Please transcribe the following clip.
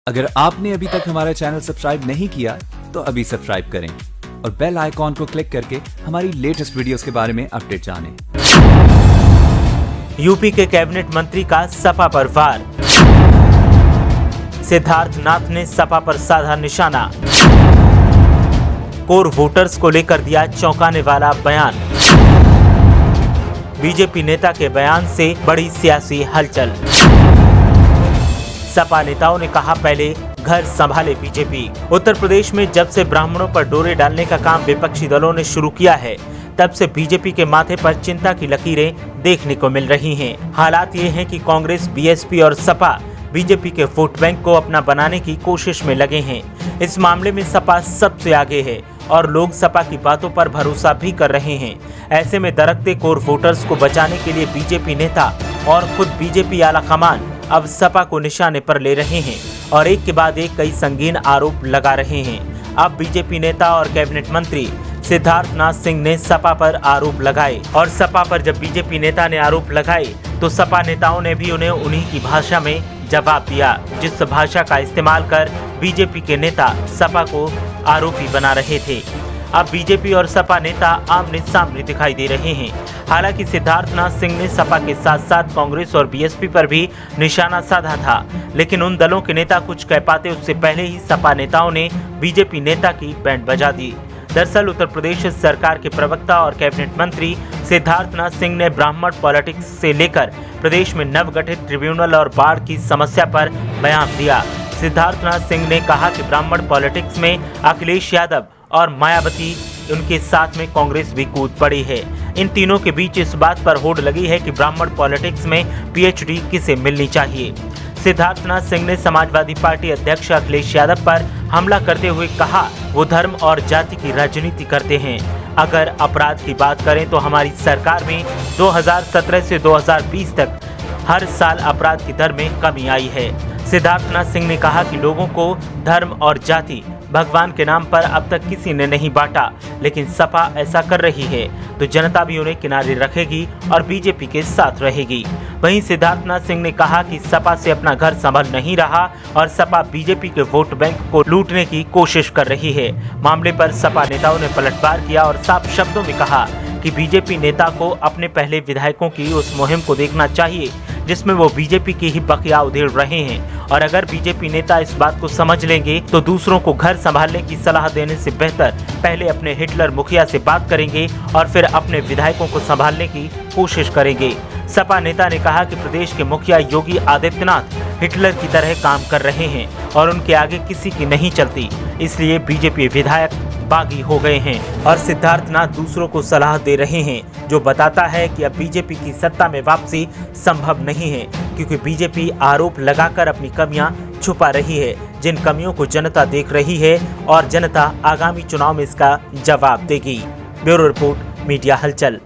अगर आपने अभी तक हमारा चैनल सब्सक्राइब नहीं किया तो अभी सब्सक्राइब करें और बेल आइकॉन को क्लिक करके हमारी लेटेस्ट वीडियोस के बारे में अपडेट जानें। यूपी के कैबिनेट मंत्री का सपा पर वार, सिद्धार्थनाथ ने सपा पर साधा निशाना, कोर वोटर्स को लेकर दिया चौंकाने वाला बयान। बीजेपी नेता के बयान से बड़ी सियासी हलचल। सपा नेताओं ने कहा पहले घर संभाले बीजेपी। उत्तर प्रदेश में जब से ब्राह्मणों पर डोरे डालने का काम विपक्षी दलों ने शुरू किया है, तब से बीजेपी के माथे पर चिंता की लकीरें देखने को मिल रही हैं। हालात ये हैं कि कांग्रेस, बीएसपी और सपा बीजेपी के वोट बैंक को अपना बनाने की कोशिश में लगे हैं। इस मामले में सपा सबसे आगे है और लोग सपा की बातों पर भरोसा भी कर रहे हैं। ऐसे में दरकते कोर वोटर्स को बचाने के लिए बीजेपी नेता और खुद बीजेपी आला कमान अब सपा को निशाने पर ले रहे हैं और एक के बाद एक कई संगीन आरोप लगा रहे हैं। अब बीजेपी नेता और कैबिनेट मंत्री सिद्धार्थनाथ सिंह ने सपा पर आरोप लगाए और सपा पर जब बीजेपी नेता ने आरोप लगाए तो सपा नेताओं ने भी उन्हें उन्हीं की भाषा में जवाब दिया, जिस भाषा का इस्तेमाल कर बीजेपी के नेता सपा को आरोपी बना रहे थे। अब बीजेपी और सपा नेता आमने सामने दिखाई दे रहे हैं। हालांकि सिद्धार्थनाथ सिंह ने सपा के साथ साथ कांग्रेस और बीएसपी पर भी निशाना साधा था, लेकिन उन दलों के नेता कुछ कह पाते उससे पहले ही सपा नेताओं ने बीजेपी नेता की बैंड बजा दी। दरअसल उत्तर प्रदेश सरकार के प्रवक्ता और कैबिनेट मंत्री सिद्धार्थनाथ सिंह ने ब्राह्मण पॉलिटिक्स से लेकर प्रदेश में नवगठित ट्रिब्यूनल और बाढ़ की समस्या पर बयान दिया। सिद्धार्थनाथ सिंह ने कहा कि ब्राह्मण पॉलिटिक्स में अखिलेश यादव और मायावती, उनके साथ में कांग्रेस भी कूद पड़ी है। इन तीनों के बीच इस बात पर होड़ लगी है कि ब्राह्मण पॉलिटिक्स में पीएचडी किसे मिलनी चाहिए। सिद्धार्थनाथ सिंह ने समाजवादी पार्टी अध्यक्ष अखिलेश यादव पर हमला करते हुए कहा, वो धर्म और जाति की राजनीति करते हैं। अगर अपराध की बात करें तो हमारी सरकार में 2017 से 2020 तक हर साल अपराध की दर में कमी आई है। सिद्धार्थनाथ सिंह ने कहा कि लोगों को धर्म और जाति, भगवान के नाम पर अब तक किसी ने नहीं बांटा, लेकिन सपा ऐसा कर रही है तो जनता भी उन्हें किनारे रखेगी और बीजेपी के साथ रहेगी। वहीं सिद्धार्थनाथ सिंह ने कहा कि सपा से अपना घर संभल नहीं रहा और सपा बीजेपी के वोट बैंक को लूटने की कोशिश कर रही है। मामले पर सपा नेताओं ने पलटवार किया और साफ शब्दों में कहा कि बीजेपी नेता को अपने पहले विधायकों की उस मुहिम को देखना चाहिए जिसमें वो बीजेपी की ही बकिया उधेड़ रहे हैं, और अगर बीजेपी नेता इस बात को समझ लेंगे तो दूसरों को घर संभालने की सलाह देने से बेहतर पहले अपने हिटलर मुखिया से बात करेंगे और फिर अपने विधायकों को संभालने की कोशिश करेंगे। सपा नेता ने कहा कि प्रदेश के मुखिया योगी आदित्यनाथ हिटलर की तरह काम कर रहे हैं और उनके आगे किसी की नहीं चलती, इसलिए बीजेपी विधायक बागी हो गए हैं और सिद्धार्थनाथ दूसरों को सलाह दे रहे हैं, जो बताता है कि अब बीजेपी की सत्ता में वापसी संभव नहीं है, क्योंकि बीजेपी आरोप लगाकर अपनी कमियां छुपा रही है, जिन कमियों को जनता देख रही है और जनता आगामी चुनाव में इसका जवाब देगी। ब्यूरो रिपोर्ट, मीडिया हलचल।